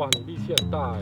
哇，你力气很大哎。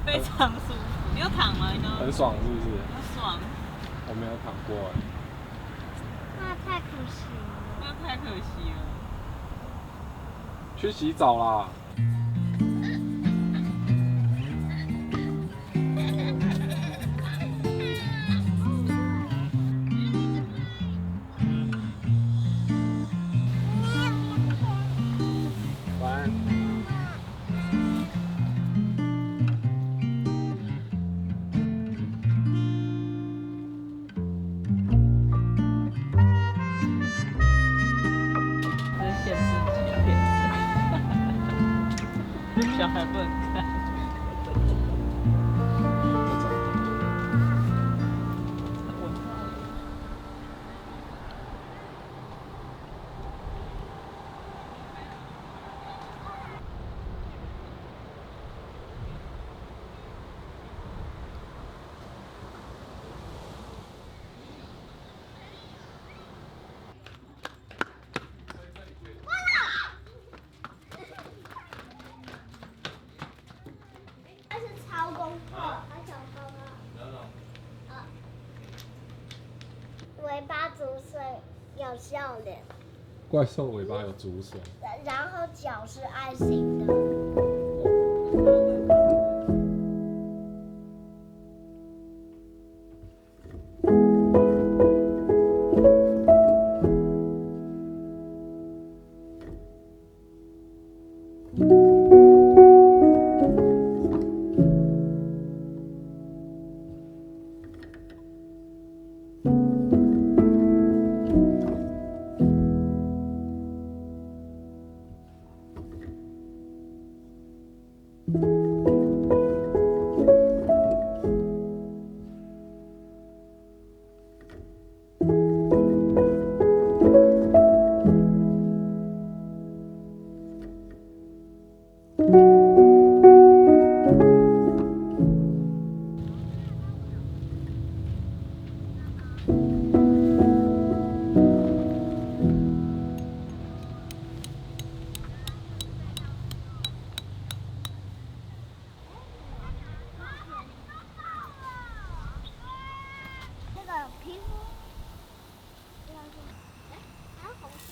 非常舒服。你有躺吗？很爽是不是？很爽。我没有躺过哎。那太可惜了。那太可惜了。去洗澡啦。晚安。这是限制级片子，小孩不能看。尾巴竹笋有笑脸，怪兽尾巴有竹笋，然后脚是爱心的。皮肤，还有红色。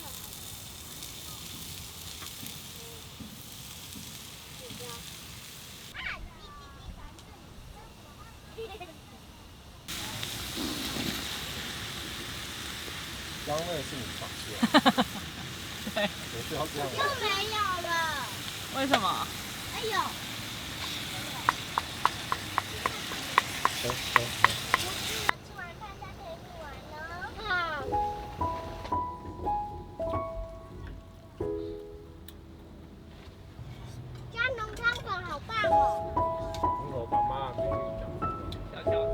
刚刚那个是你放出来的。对。我是要这样。又没有了。为什么？哎呦。吃完饭再陪你玩呢。好。家农餐馆好棒哦。我爸妈跟你讲，小跳子。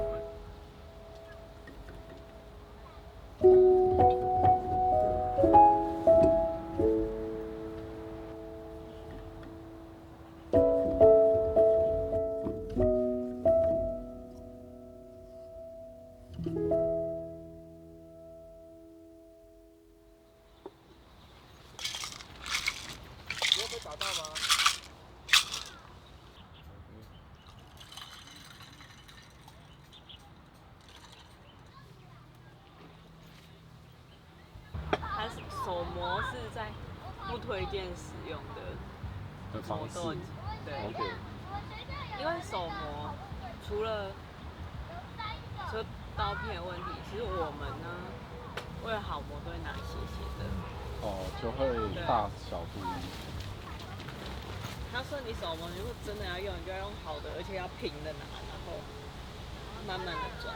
不推荐使用的方式。磨豆机。对。OK。因为手磨除了刀片的问题，其实我们呢为了好磨都会拿斜斜的。哦，就会大小不一。他说你手磨，如果真的要用，你就要用好的，而且要平的拿，然后慢慢的转。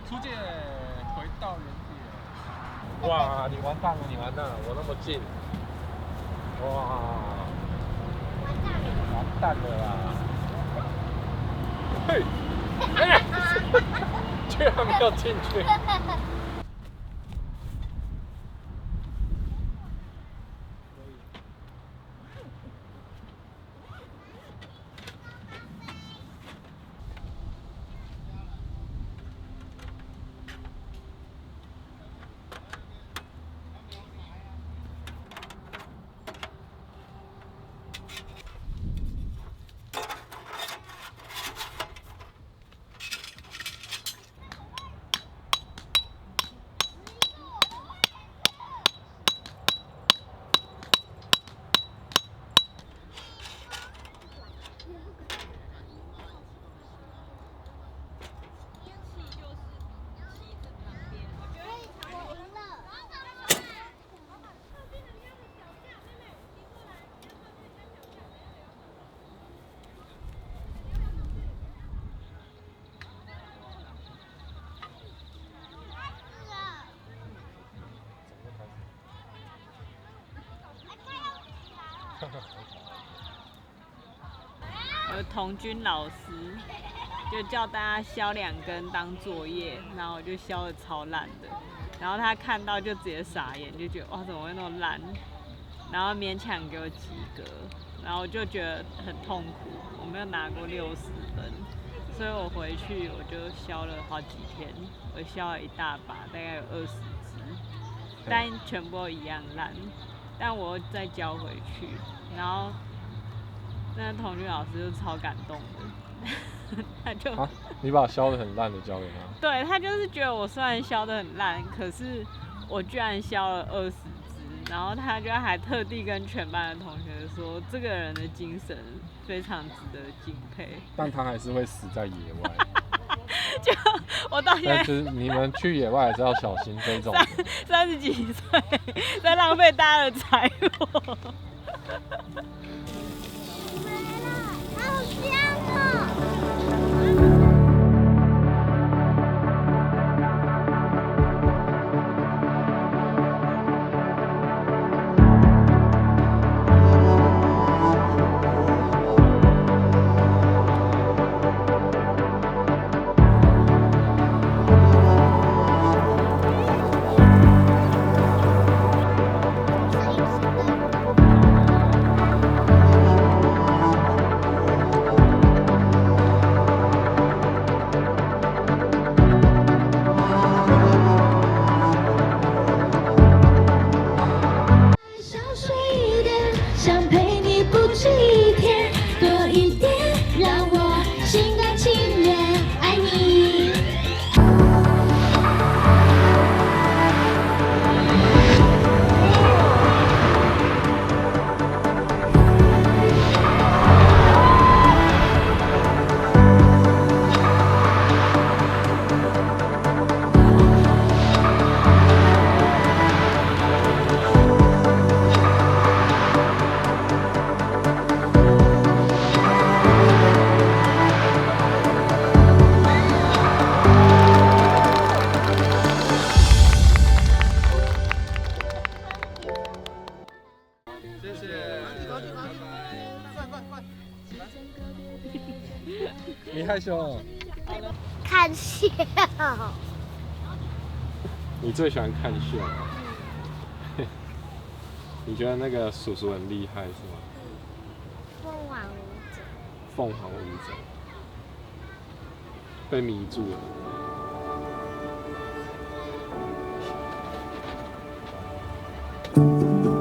出界，回到原地。哇，你完蛋了，你完蛋了，我那么近。哇，完蛋了啦！嘿，哎，居然没有进去。童军老师就叫大家削2根当作业，然后我就削的超烂的，然后他看到就直接傻眼，就觉得哇怎么会那么烂，然后勉强给我及格，然后我就觉得很痛苦，我没有拿过60分，所以我回去我就削了好几天，我削了一大把，大概有20支，但全部都一样烂，但我又再交回去，然后。那童军老师就超感动的，他就你把削得很烂的交给他。对他就是觉得我虽然削得很烂，可是我居然削了20支，然后他就还特地跟全班的同学说，这个人的精神非常值得敬佩。但他还是会死在野外。就我到现在，但是你们去野外还是要小心这种。30几岁在浪费大家的财物。好香哦！你害羞哦？看秀。你最喜欢看秀？你觉得那个叔叔很厉害是吗？凤凰舞者。凤凰舞者被迷住了。哦。